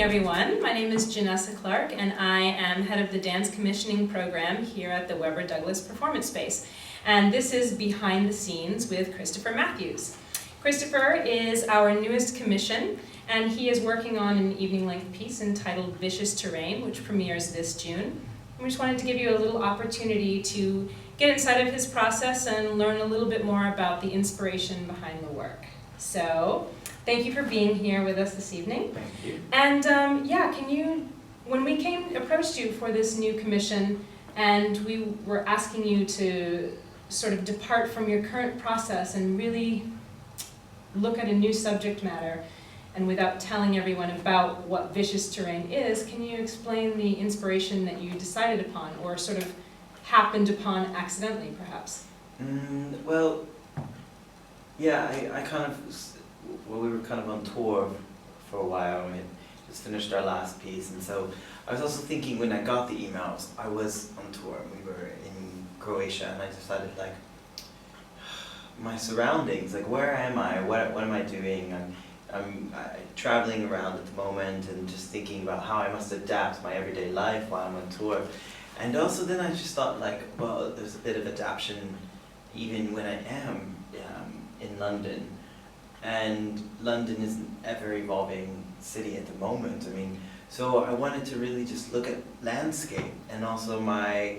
Everyone. My name is Janessa Clark, and I am head of the dance commissioning program here at the Weber Douglas Performance Space. And this is Behind the Scenes with Christopher Matthews. Christopher is our newest commission, and he is working on an evening-length piece entitled Vicious Terrain, which premieres this June. And we just wanted to give you a little opportunity to get inside of his process and learn a little bit more about the inspiration behind the work. So, thank you for being here with us this evening. Thank you. And when we approached you for this new commission, and we were asking you to sort of depart from your current process and really look at a new subject matter, and without telling everyone about what Vicious Terrain is, can you explain the inspiration that you decided upon, or sort of happened upon accidentally, perhaps? Well, yeah, we were kind of on tour for a while. We had just finished our last piece, and so I was also thinking when I got the emails, I was on tour. We were in Croatia, and I decided, like, my surroundings, like, where am I? What am I doing? I'm traveling around at the moment, and just thinking about how I must adapt my everyday life while I'm on tour. And also then I just thought, like, well, there's a bit of adaptation even when I am in London. And London is an ever-evolving city at the moment. I mean, so I wanted to really just look at landscape, and also I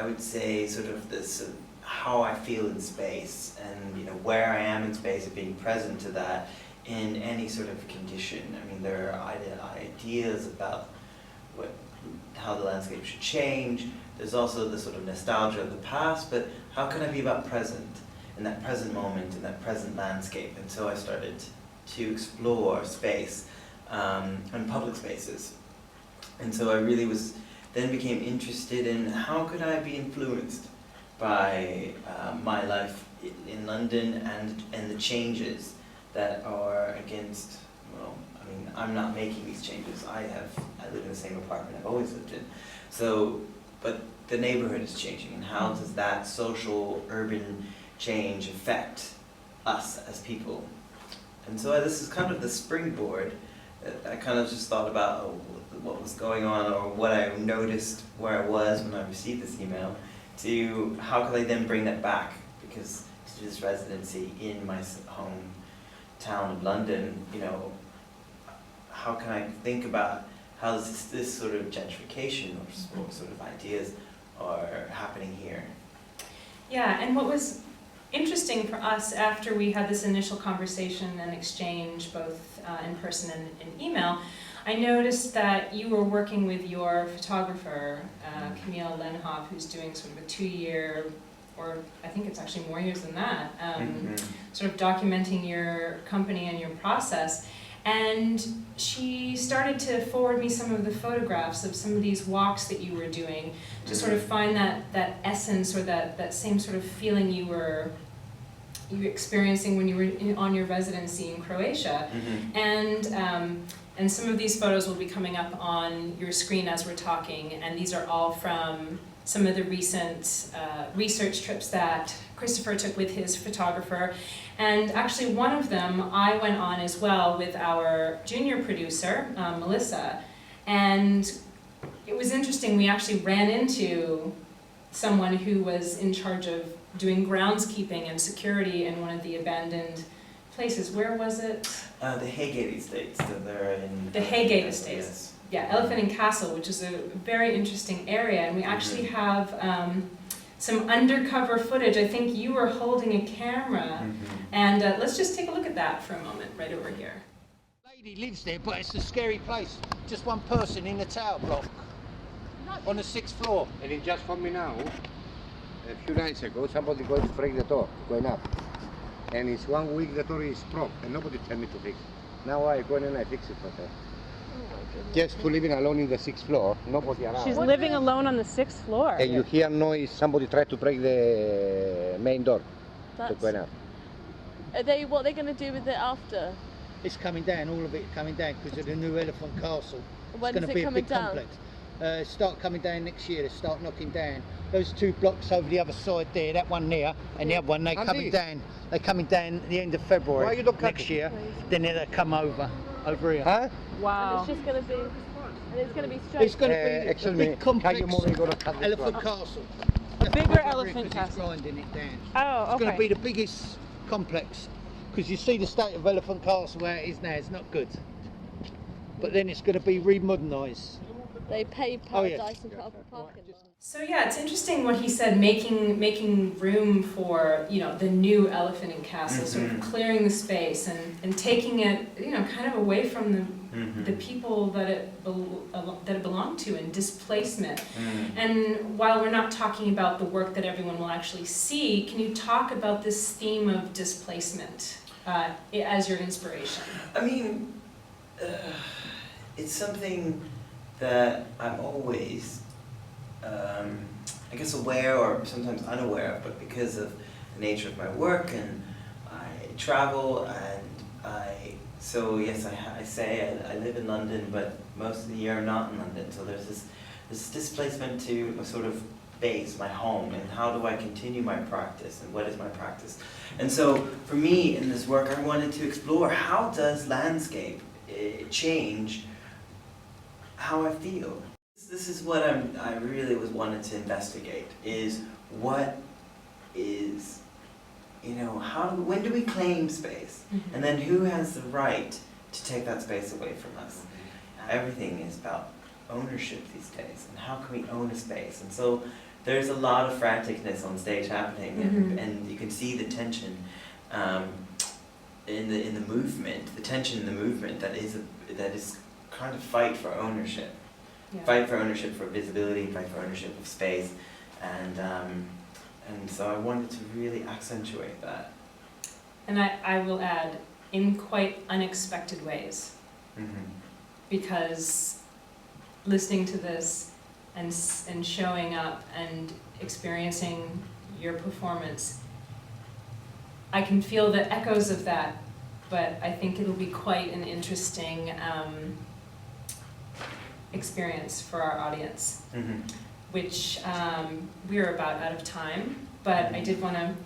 would say, sort of this, how I feel in space, and where I am in space, and being present to that in any sort of condition. I mean, there are ideas about how the landscape should change. There's also the sort of nostalgia of the past, but how can I be about present? In that present moment, in that present landscape. And so I started to explore space and public spaces. And so I really then became interested in how could I be influenced by my life in London and the changes that are against, well, I mean, I'm not making these changes. I live in the same apartment I've always lived in. So, but the neighborhood is changing, and how does that social, urban change affect us as people? And so this is kind of the springboard that I kind of just thought about what was going on, or what I noticed where I was when I received this email, to how could I then bring that back, because to this residency in my hometown of London, how can I think about how this sort of gentrification or sort of ideas are happening here? Yeah, and what was interesting for us after we had this initial conversation and exchange, both in person and in email, I noticed that you were working with your photographer, Camille Lenhoff, who's doing sort of a 2-year, or I think it's actually more years than that, sort of documenting your company and your process. And she started to forward me some of the photographs of some of these walks that you were doing to sort of find that essence, or that same sort of feeling you were experiencing when you were on your residency in Croatia. And some of these photos will be coming up on your screen as we're talking, and these are all from some of the recent research trips that Christopher took with his photographer. And actually one of them I went on as well with our junior producer, Melissa. And it was interesting, we actually ran into someone who was in charge of doing groundskeeping and security in one of the abandoned places. Where was it? The Haygate Estates, that they're in. The Haygate Estates. Yes. Yeah, Elephant and Castle, which is a very interesting area, and we actually have some undercover footage. I think you were holding a camera, and let's just take a look at that for a moment, right over here. Lady lives there, but it's a scary place. Just one person in the tower block, on the 6th floor. And it just told me now, a few nights ago, somebody going to break the door, going up. And it's 1 week the door is broke, and nobody tell me to fix it. Now I go in and I fix it for her. Just to living alone in the 6th floor, nobody around. She's living alone on the 6th floor. And you hear noise, somebody tried to break the main door to go up. What are they going to do with it after? It's coming down, all of it coming down because of the new Elephant Castle. When It's is going to it be a coming big down? complex. Start coming down next year. They start knocking down those 2 blocks over the other side there. That one there and the other one. They're And coming these? down. They're coming down at the end of February Why you don't cut next it? year. Then they'll come over here. Huh? And it's just going to be. And it's going to be straight. It's going to be a Excuse me, big can complex you move go to cut this Elephant one? Castle. A bigger Because elephant it's castle. grinding it down. Oh, It's going to be okay. the biggest complex because you see the state of Elephant Castle where it is now. It's not good. But then it's going to be remodernised. They paved Oh, yes. Paradise and put up a parking lot. So yeah, it's interesting what he said, making room for, you know, the new elephant in castle, sort of clearing the space and taking it, you know, kind of away from the people that it belonged to, and displacement. And while we're not talking about the work that everyone will actually see, can you talk about this theme of displacement as your inspiration? I mean, it's something that I'm always, I guess, aware or sometimes unaware of, but because of the nature of my work and I travel and so yes, I say I live in London, but most of the year I'm not in London. So there's this displacement to a sort of base, my home, and how do I continue my practice and what is my practice? And so for me in this work, I wanted to explore how does landscape change how I feel. This is what I really wanted to investigate, is what is, you know, when do we claim space? And then who has the right to take that space away from us? Everything is about ownership these days, and how can we own a space? And so there's a lot of franticness on stage happening, and you can see the tension in the movement, the tension in the movement that is kind of fight for ownership. Yeah. Fight for ownership, for visibility, fight for ownership of space, and so I wanted to really accentuate that. And I will add, in quite unexpected ways, because listening to this and showing up and experiencing your performance, I can feel the echoes of that, but I think it'll be quite an interesting experience for our audience, which we're about out of time, but I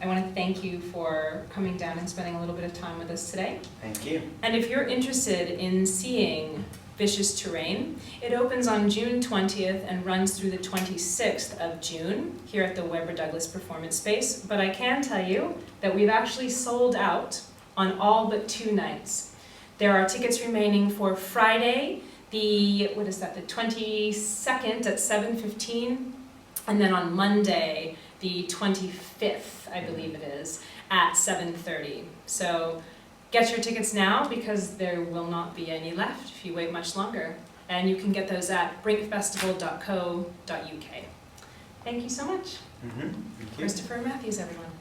want to thank you for coming down and spending a little bit of time with us today. Thank you. And if you're interested in seeing Vicious Terrain, it opens on June 20th and runs through the 26th of June here at the Weber Douglas Performance Space, but I can tell you that we've actually sold out on all but 2 nights. There are tickets remaining for Friday, the 22nd at 7:15, and then on Monday, the 25th, I believe it is, at 7:30. So get your tickets now because there will not be any left if you wait much longer. And you can get those at brinkfestival.co.uk. Thank you so much. Thank you. Christopher Matthews, everyone.